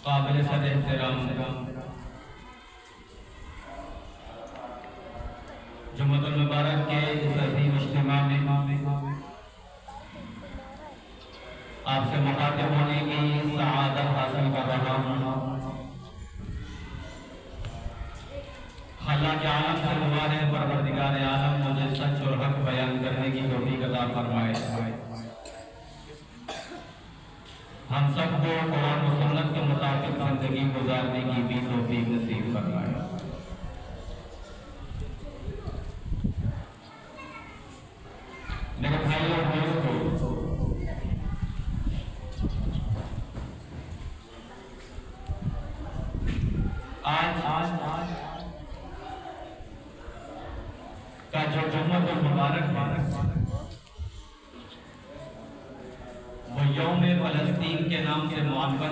قابل صد احترام جمعۃ المبارک کے اس عظیم اجتماع میں آپ سے مخاطب ہونے کی سعادت حاصل کر رہا ہوں۔ خالق عالم سے دعا ہے پروردگار عالم مجھے سچ اور حق بیان کرنے کی توفیق عطا فرمائے، ہم سب کو قرآن و سنت کے مطابق زندگی گزارنے کی بھی توفیق نصیب فرمائے۔ میرے بھائی اور دوستو، آج کا جو جمعۃ المبارک وہ یوم فلسطین کے نام سے معبر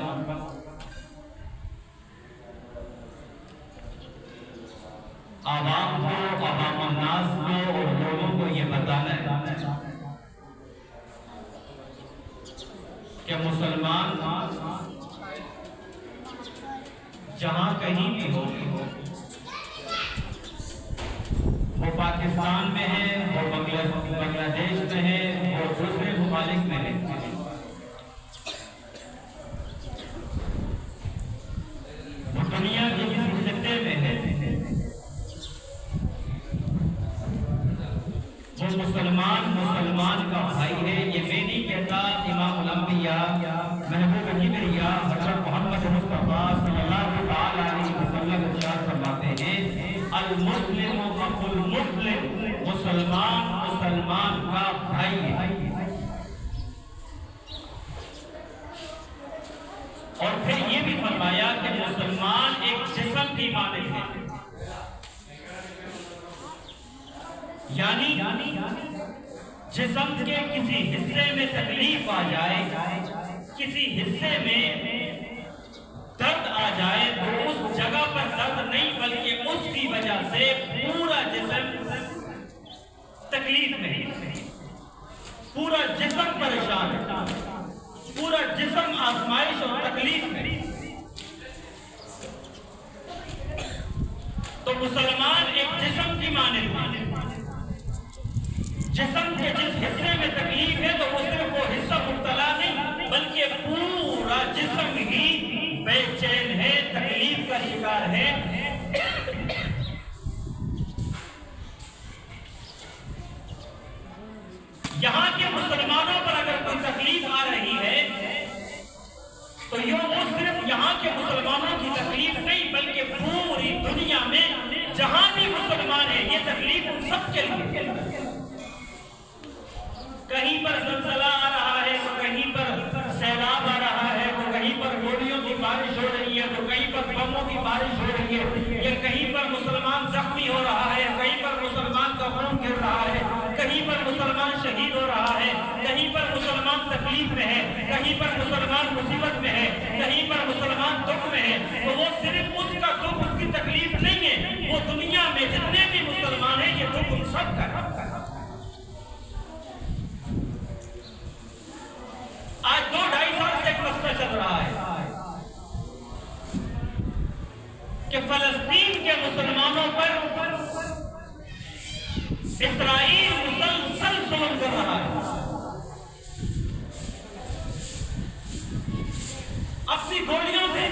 عوام کو، عوام الناس کو اور لوگوں کو یہ بتانا ہے کہ مسلمان جہاں کہیں بھی ہو، وہ پاکستان میں ہے، وہ بنگلہ دیش میں ہے، وہ دوسرے ممالک میں ہے، وہ دنیا کے کسی خطے میں ہے، وہ مسلمان کا بھائی ہے۔ یہ میں نہیں کہتا، امام الانبیاء محبوب کبریا حضرت محمد مصطفیٰ صلی اللہ علیہ وسلم ارشاد فرماتے ہیں، المسلم اخو المسلم، مسلمان کا بھائی ہے۔ اور پھر یہ بھی فرمایا کہ مسلمان ایک جسم کی مانند ہے، یعنی جسم کے کسی حصے میں تکلیف آ جائے، کسی حصے میں درد آ جائے تو اس جگہ پر درد نہیں بلکہ اس کی وجہ سے پورا جسم تکلیف میں ہے، پورا جسم پریشان ہے، پورا جسم آزمائش اور تکلیف میں۔ تو مسلمان ایک جسم کی مانند ہے، جسم کے جس حصے میں تکلیف ہے تو وہ صرف وہ حصہ مبتلا نہیں بلکہ پورا جسم ہی بے چین ہے، تکلیف کا شکار ہے۔ یہاں کے مسلمانوں پر اگر کوئی تکلیف آ رہی ہے تو وہ صرف یہاں کے مسلمانوں کی تکلیف نہیں بلکہ پوری دنیا میں جہاں بھی مسلمان ہیں یہ تکلیف ان سب کے لیے۔ کہیں پر زلزلہ آ رہا ہے تو کہیں پر سیلاب آ رہا ہے تو کہیں پر گولیوں کی بارش ہو رہی ہے تو کہیں پر بموں کی بارش ہو رہی ہے، یا کہیں پر مسلمان زخمی ہو رہا ہے، کہیں پر مسلمان کا خون گر رہا ہے، کہیں پر مسلمان شہید ہو رہا ہے، کہیں پر مسلمان تکلیف میں ہے، کہیں پر مسلمان مصیبت میں ہے، کہیں پر مسلمان دکھ میں ہے، تو وہ صرف اس کا دکھ، اس کی تکلیف نہیں ہے، وہ دنیا میں جتنے بھی مسلمان ہیں یہ دکھ ان سب کا ہے۔ آج 2-2.5 سال سے ایک مسئلہ چل رہا ہے کہ فلسطین کے مسلمانوں پر اسرائیل مسلسل ظلم کر رہا ہے، اپنی گولیوں سے،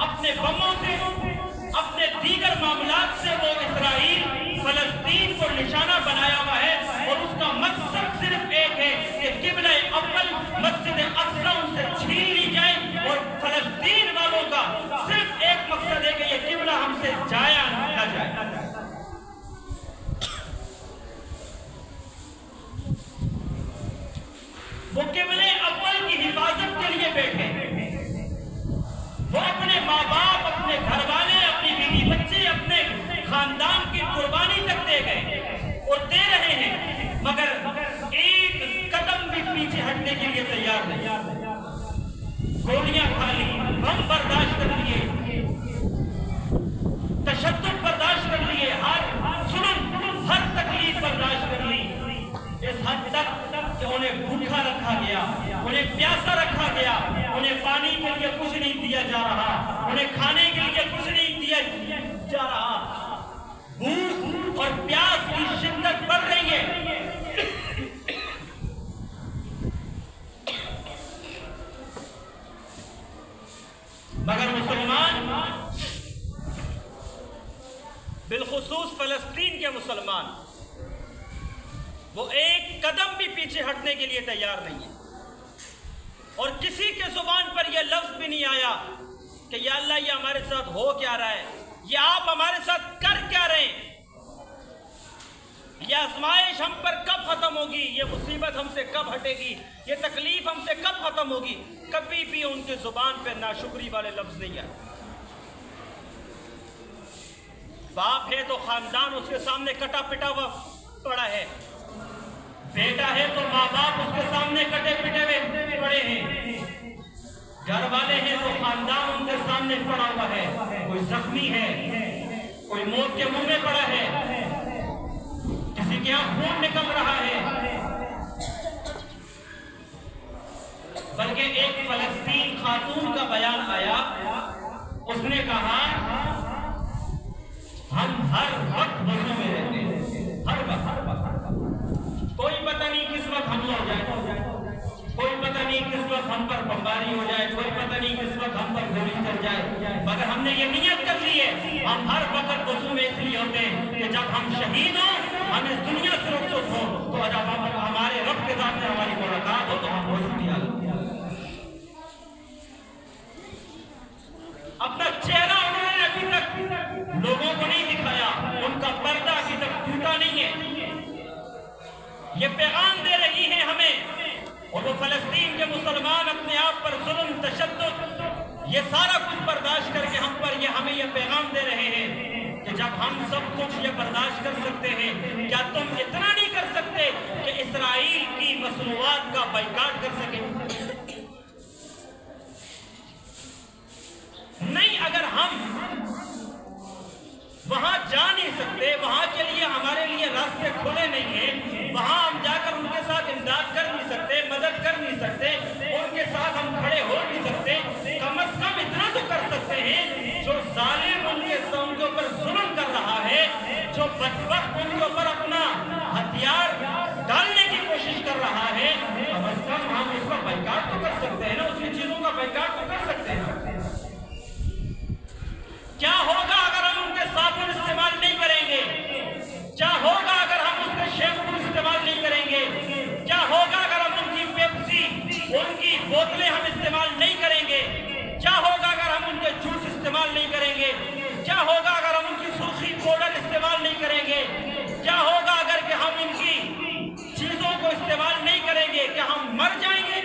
اپنے بموں سے، اپنے دیگر معاملات سے وہ اسرائیل فلسطین کو نشانہ بنایا ہوا ہے، اور اس کا مقصد صرف ایک ہے کہ قبلہ اول مسجد اقصی ان سے چھین لی جائے، اور فلسطین والوں کا صرف ایک مقصد ہے کہ یہ قبلہ ہم سے جایا نہ جائے۔ وہ قبلہ اول کی حفاظت کے لیے بیٹھے، وہ اپنے ماں باپ، اپنے گھر والے، اپنی بیوی بچے، اپنے خاندان کی قربانی تک دے گئے اور دے رہے ہیں، مگر ایک قدم بھی پیچھے ہٹنے کے لیے تیار رکھا گیا، انہیں پانی کے لیے کچھ نہیں دیا جا رہا، انہیں کھانے کے لیے کچھ نہیں دیا جا رہا، بھوک اور پیاس کی شدت بڑھ رہی ہے۔ مگر مسلمان، بالخصوص فلسطین کے مسلمان، وہ ایک قدم بھی پیچھے ہٹنے کے لیے تیار نہیں ہے، اور کسی کے زبان پر یہ لفظ بھی نہیں آیا کہ یا اللہ یہ ہمارے ساتھ ہو کیا رہا ہے، یہ آپ ہمارے ساتھ کر کیا رہے ہیں، یہ آزمائش ہم پر کب ختم ہوگی، یہ مصیبت ہم سے کب ہٹے گی، یہ تکلیف ہم سے کب ختم ہوگی۔ کبھی بھی ان کے زبان پہ ناشکری والے لفظ نہیں آئے۔ باپ ہے تو خاندان اس کے سامنے کٹا پٹا ہوا پڑا ہے، بیٹا ہے تو ماں باپ اس کے سامنے کٹے پٹے ہوئے پڑے ہیں، گھر والے ہیں تو خاندان ان کے سامنے پڑا ہوا ہے، کوئی زخمی ہے، کوئی موت کے منہ میں پڑا ہے، کسی کے یہاں خون نکل رہا ہے۔ بلکہ ایک فلسطین خاتون کا بیان آیا، اس نے کہا ہم ہر وقت وضو میں رہتے ہیں، ہر وقت، کوئی پتہ نہیں کس وقت حملہ ہو جائے، کوئی پتہ نہیں کس وقت ہم پر بمباری ہو جائے، کوئی پتہ نہیں کس وقت ہم پر گولی چل جائے، مگر ہم نے یہ نیت کر لی ہے ہم ہر وقت وضو میں اس لیے ہوتے ہیں کہ جب ہم شہید ہوں، ہم اس دنیا سے رخصت ہوں، تو جب ہمارے رب کے سامنے ہماری ملاقات ہو تو ہم وضو کی حالت میں اپنا چہرہ انہوں نے ابھی تک لوگوں کو نہیں دکھایا، ان کا پردہ ابھی تک ٹوٹا نہیں ہے، یہ پیغام دے رہی ہے ہمیں، اور وہ فلسطین کے مسلمان اپنے آپ پر ظلم، تشدد، یہ سارا کچھ برداشت کر کے ہمیں یہ پیغام دے رہے ہیں کہ جب ہم سب کچھ یہ برداشت کر سکتے ہیں، کیا تم اتنا نہیں کر سکتے کہ اسرائیل کی مصنوعات کا بائیکاٹ کر سکیں؟ نہیں، اگر ہم وہاں جا نہیں سکتے، وہاں کے لیے ہمارے لیے راستے کھلے نہیں ہیں، وہاں ہم جا کر ان کے ساتھ امداد کر نہیں سکتے، مدد کر نہیں سکتے، ان کے ساتھ ہم کھڑے ہو نہیں سکتے، کم از کم اتنا تو کر سکتے ہیں، جو ظالم ان کے اوپر ظلم کر رہا ہے، جو بدبخت ان کے اوپر اپنا ہتھیار ڈالنے کی کوشش کر رہا ہے، کم از کم ہم اس کا بائیکاٹ تو کر سکتے ہیں نا، اس کی چیزوں کا بائیکاٹ تو کر سکتے ہیں۔ کیا ہوگا اگر ہم ان کے صابن استعمال نہیں کریں گے؟ کیا ہوگا اگر ہم اس کے شیمپو استعمال نہیں کریں گے؟ کیا ہوگا اگر ہم ان کی پیپسی، ان کی بوتلیں ہم استعمال نہیں کریں گے؟ کیا ہوگا اگر ہم ان کے جوس استعمال نہیں کریں گے؟ کیا ہوگا اگر ہم ان کی سرخی پاؤڈر استعمال نہیں کریں گے؟ کیا ہوگا اگر کہ ہم ان کی چیزوں کو استعمال نہیں کریں گے؟ کیا ہم مر جائیں گے؟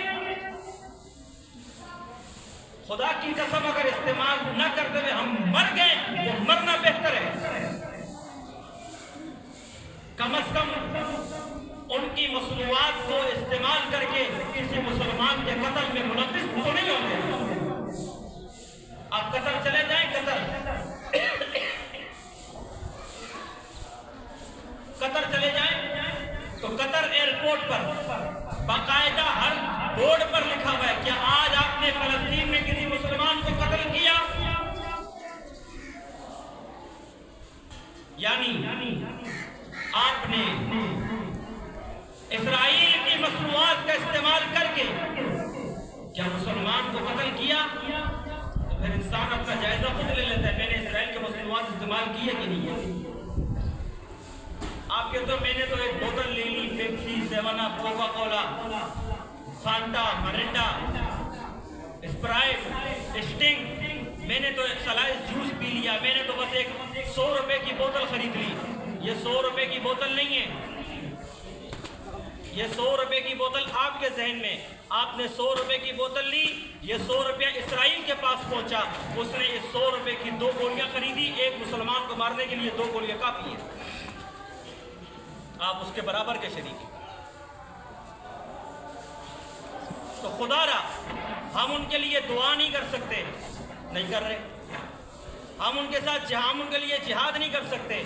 خدا کی قسم اگر استعمال نہ کرتے ہوئے ہم مر گئے تو مرنا بہتر ہے۔ کم از کم ان کی مصنوعات کو استعمال کر کے کسی مسلمان کے قتل میں ملوث تو نہیں ہوتے۔ آپ قطر چلے جائیں، قطر چلے جائیں تو قطر ایئرپورٹ پر باقاعدہ ہر بورڈ پر لکھا ہوا ہے کہ آج آپ نے فلسطین میں کسی مسلمان کو قتل کیا، یعنی آپ نے اسرائیل کی مصنوعات کا استعمال کر کے کیا مسلمان کو قتل کیا؟ تو پھر انسان اپنا جائزہ خود لے لیتا ہے، میں نے اسرائیل کی مصنوعات استعمال کی ہے کہ نہیں ہے؟ آپ کہتے ہو میں نے تو ایک بوتل لے لی، Pepsi, seven up, Coca Cola, Fanta, Mirinda, Sprite, Sting, میں نے تو ایک سلائس جوس پی لیا، میں نے تو بس ایک 100 روپے کی بوتل خرید لی۔ یہ 100 روپے کی بوتل نہیں ہے، یہ 100 روپے کی بوتل آپ کے ذہن میں، آپ نے 100 روپے کی بوتل لی، یہ 100 روپیہ اسرائیل کے پاس پہنچا، اس نے اس 100 روپے کی 2 گولیاں خریدی، ایک مسلمان کو مارنے کے لیے 2 گولیاں کافی ہیں، آپ اس کے برابر کے شریک ہیں۔ تو خدا را ہم ان کے لیے دعا نہیں کر سکتے، نہیں کر رہے، ہم ان کے ساتھ ہم ان کے لیے جہاد نہیں کر سکتے،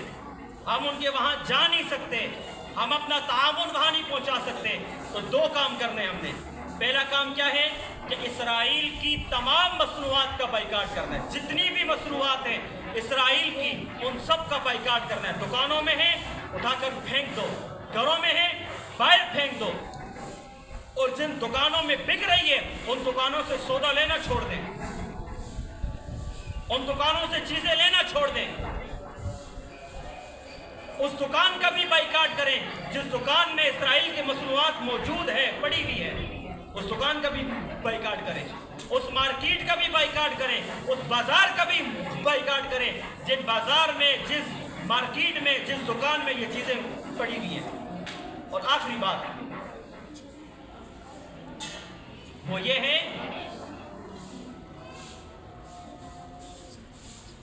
ہم ان کے وہاں جا نہیں سکتے، ہم اپنا تعاون وہاں نہیں پہنچا سکتے، تو 2 کام کرنے ہم نے۔ پہلا کام کیا ہے کہ اسرائیل کی تمام مصنوعات کا بائیکاٹ کرنا ہے. جتنی بھی مصنوعات ہیں اسرائیل کی ان سب کا بائیکاٹ کرنا ہے. دکانوں میں ہیں اٹھا کر پھینک دو, گھروں میں ہیں باہر پھینک دو, اور جن دکانوں میں بک رہی ہے ان دکانوں سے سودا لینا چھوڑ دیں, ان دکانوں سے چیزیں لینا چھوڑ دیں. اس دکان کا بھی بائیکاٹ کریں جس دکان میں اسرائیل کی مصنوعات موجود ہے, پڑی ہوئی ہے, اس دکان کا بھی بائیکاٹ کریں. اس مارکیٹ کا بھی بائیکاٹ کریں, اس بازار کا بھی بائیکاٹ کریں جن بازار میں, جس مارکیٹ میں, جس دکان میں یہ چیزیں پڑی ہوئی ہیں. اور آخری بات وہ یہ ہے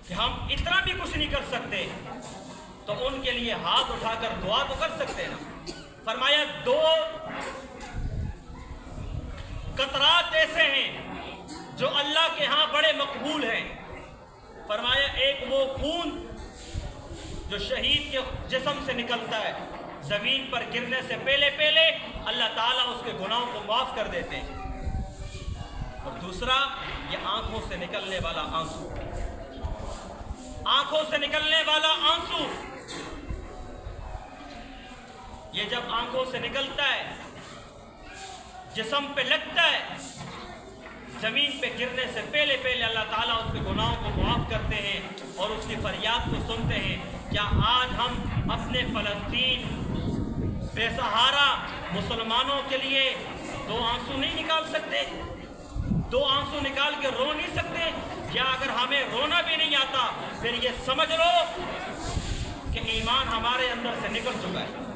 کہ ہم اتنا بھی کچھ نہیں کر سکتے تو ان کے لیے ہاتھ اٹھا کر دعا تو کر سکتے ہیں نا. فرمایا 2 قطرات ایسے ہیں جو اللہ کے ہاں بڑے مقبول ہیں. فرمایا ایک وہ خون جو شہید کے جسم سے نکلتا ہے, زمین پر گرنے سے پہلے اللہ تعالیٰ اس کے گناہوں کو معاف کر دیتے ہیں. اور دوسرا یہ آنکھوں سے نکلنے والا آنسو, آنکھوں سے نکلنے والا آنسو. یہ جب آنکھوں سے نکلتا ہے, جسم پہ لگتا ہے, زمین پہ گرنے سے پہلے اللہ تعالیٰ اس کے گناہوں کو معاف کرتے ہیں اور اس کی فریاد کو سنتے ہیں. کیا آج ہم اپنے فلسطین بے سہارا مسلمانوں کے لیے 2 آنسو نہیں نکال سکتے؟ 2 آنسو نکال کے رو نہیں سکتے؟ یا اگر ہمیں رونا بھی نہیں آتا پھر یہ سمجھ لو کہ ایمان ہمارے اندر سے نکل چکا ہے.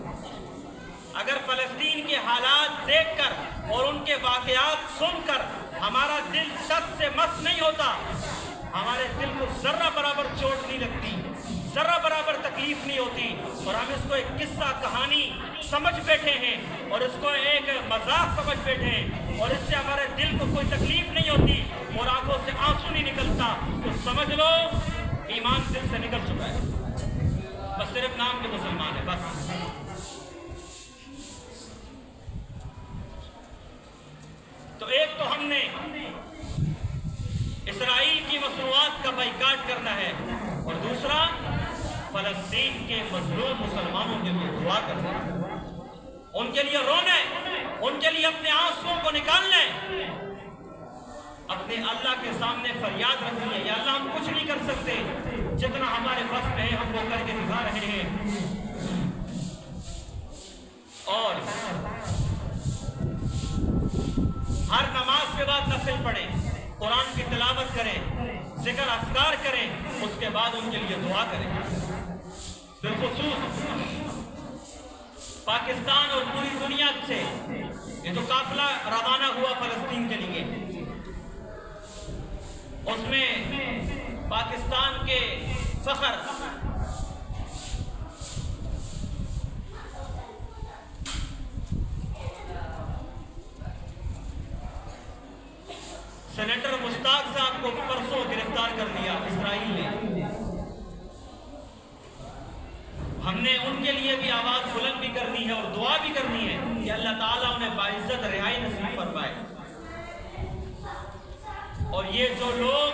اگر فلسطین کے حالات دیکھ کر اور ان کے واقعات سن کر ہمارا دل شد سے مس نہیں ہوتا, ہمارے دل کو ذرہ برابر چوٹ نہیں لگتی, ذرہ برابر تکلیف نہیں ہوتی, اور ہم اس کو ایک قصہ کہانی سمجھ بیٹھے ہیں اور اس کو ایک مذاق سمجھ بیٹھے ہیں اور اس سے ہمارے دل کو کوئی تکلیف نہیں ہوتی اور آنکھوں سے آنسو نہیں نکلتا, تو سمجھ لو ایمان دل سے نکل چکا ہے. بس صرف نام کے مسلمان ہے بس. تو ایک تو ہم نے اسرائیل کی مصنوعات کا بائیکاٹ کرنا ہے, اور دوسرا فلسطین کے مظلوم مسلمانوں کے لیے دعا کرنا ہے, ان کے لیے رونا ہے, ان کے لیے اپنے آنسوؤں کو نکالنا ہے, اپنے اللہ کے سامنے فریاد رکھنی ہے. یا اللہ ہم کچھ نہیں کر سکتے, جتنا ہمارے بس میں ہے ہم وہ کر کے دکھا رہے ہیں. اور ہر نماز کے بعد نفل پڑھیں, قرآن کی تلاوت کریں, ذکر اذکار کریں, اس کے بعد ان کے لیے دعا کریں. بالخصوص پاکستان اور پوری دنیا سے یہ جو قافلہ روانہ ہوا فلسطین کے لیے, اس میں پاکستان کے فخر سینیٹر مشتاق صاحب کو پرسوں گرفتار کر لیا اسرائیل نے. ہم نے ان کے لیے بھی آواز بلند بھی کرنی ہے اور دعا بھی کرنی ہے کہ اللہ تعالیٰ انہیں باعزت رہائی نصیب فرمائے. اور یہ جو لوگ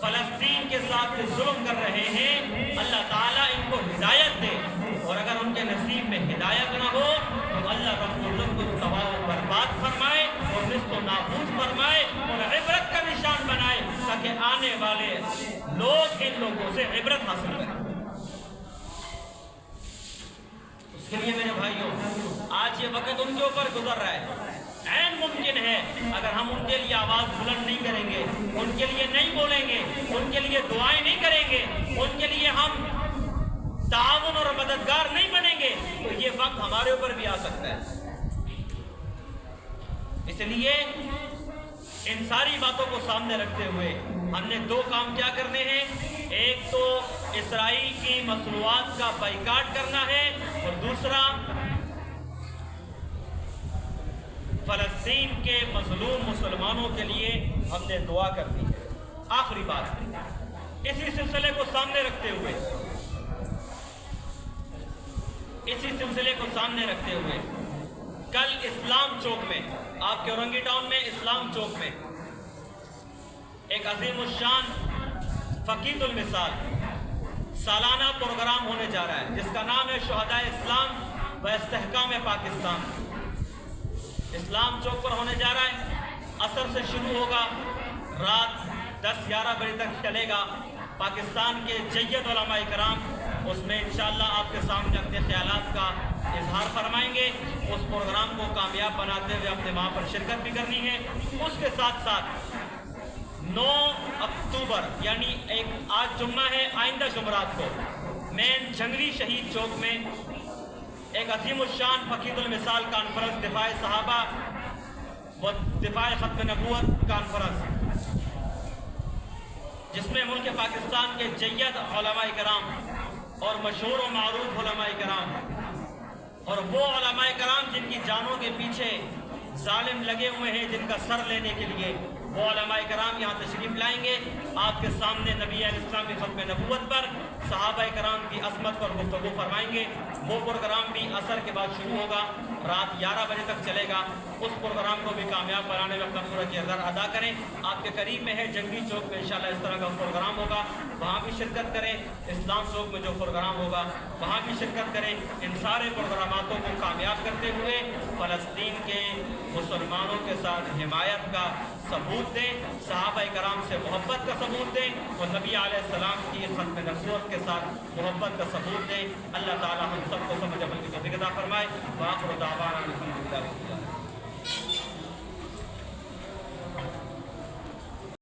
فلسطین کے ساتھ ظلم کر رہے ہیں اللہ تعالیٰ ان کو ہدایت دے, اور اگر ان کے نصیب میں ہدایت نہ ہو تو اللہ رب العزت کو تباہ و برباد فرمائے اور نست و نابود فرمائے اور عبرت کا نشان بنائے تاکہ آنے والے لوگ ان لوگوں سے عبرت حاصل کریں. اس کے لیے میرے بھائیوں آج یہ وقت ان کے اوپر گزر رہا ہے, عین ممکن ہے اگر ہم ان کے لیے آواز بلند نہیں کریں گے, ان کے لیے نہیں بولیں گے, ان کے لیے دعائیں نہیں کریں گے, ان کے لیے ہم تعاون اور مددگار نہیں بنیں گے, تو یہ وقت ہمارے اوپر بھی آ سکتا ہے. اس لیے ان ساری باتوں کو سامنے رکھتے ہوئے ہم نے 2 کام کیا کرنے ہیں. ایک تو اسرائیل کی مصنوعات کا بائیکاٹ کرنا ہے, اور دوسرا فلسطین کے مظلوم مسلمانوں کے لیے ہم نے دعا کرنی ہے. آخری بات اسی سلسلے کو سامنے رکھتے ہوئے کل اسلام چوک میں، آپ کے اورنگی ٹاؤن میں اسلام چوک میں ایک عظیم الشان فقید المثال سالانہ پروگرام ہونے جا رہا ہے، جس کا نام ہے شہداء اسلام و استحکام پاکستان۔ اسلام چوک پر ہونے جا رہا ہے، عصر سے شروع ہوگا، رات 10-11 بجے تک چلے گا۔ پاکستان کے جید علماء کرام اس میں انشاءاللہ آپ کے سامنے اپنے خیالات کا اظہار فرمائیں گے۔ اس پروگرام کو کامیاب بناتے ہوئے اپنے وہاں پر شرکت بھی کرنی ہے۔ اس کے ساتھ ساتھ 9 اکتوبر یعنی آج جمعہ ہے، آئندہ جمعرات کو مین جنگلی شہید چوک میں ایک عظیم الشان فقید المثال کانفرنس، دفاع صحابہ و دفاع ختم نبوت کانفرنس، جس میں ملک پاکستان کے جید علماء کرام اور مشہور و معروف علماء کرام اور وہ علماء کرام جن کی جانوں کے پیچھے ظالم لگے ہوئے ہیں، جن کا سر لینے کے لیے وہ علماء کرام یہاں تشریف لائیں گے۔ آپ کے سامنے نبی علیہ السلام کی ختم نبوت پر، صحابہ کرام کی عظمت پر گفتگو فرمائیں گے۔ وہ پروگرام بھی عصر کے بعد شروع ہوگا، رات 11 بجے تک چلے گا۔ اس پروگرام کو بھی کامیاب بنانے میں اپنا پورا کردار ادا کریں۔ آپ کے قریب میں ہے جنگلی چوک میں انشاءاللہ اس طرح کا پروگرام ہوگا، وہاں بھی شرکت کریں۔ اسلام چوک میں جو پروگرام ہوگا وہاں بھی شرکت کریں۔ ان سارے پروگراماتوں کو کامیاب کرتے ہوئے فلسطین کے مسلمانوں کے ساتھ حمایت کا ثبوت دیں، صحابہ کرام سے محبت کا ثبوت دیں اور نبی علیہ السلام کی ختم نبوت کے ساتھ محبت کا ثبوت دیں۔ اللہ تعالی ہم سب کو سمجھ عمل کی توفیق عطا فرمائے۔ وآخر دعوانا الحمدللہ۔